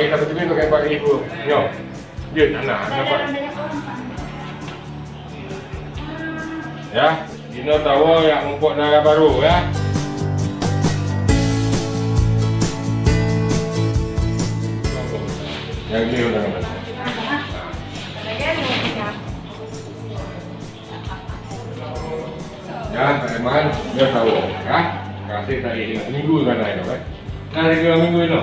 pakai satu ini pakai 4.000. Yo. Dia anak dapat. Ya, Dino tahu yang ngumpul darah baru ya. Yang ini udah nggak. Ya, Pak Eman, dia tahu ya. Kasih tadi minggu kan itu kan. Nah, 3 minggu itu.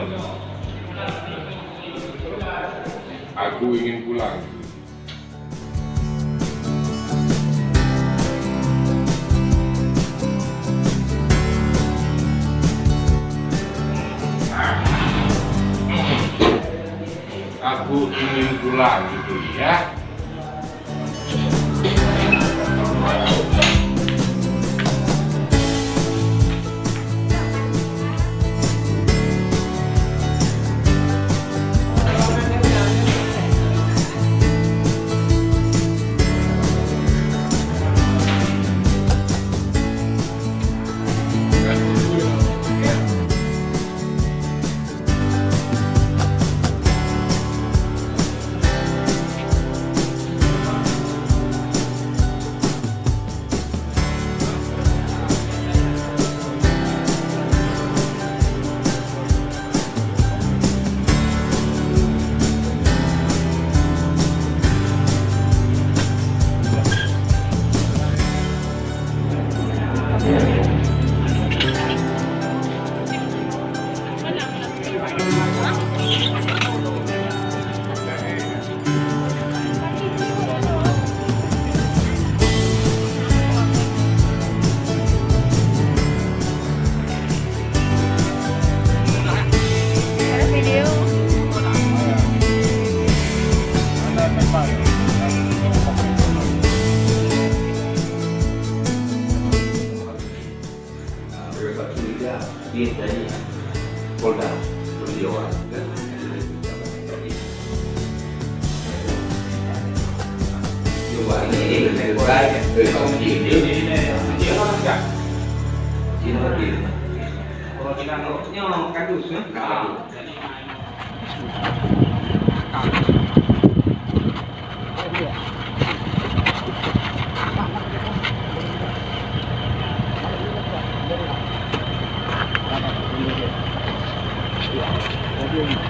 Aku ingin pulang. Aku ingin pulang gitu ya. Dari Polda Jawa dan Jawa ini baik dari kaum ini dia orang enggak Cina lagi kalau Cina nya kadusnya Iya.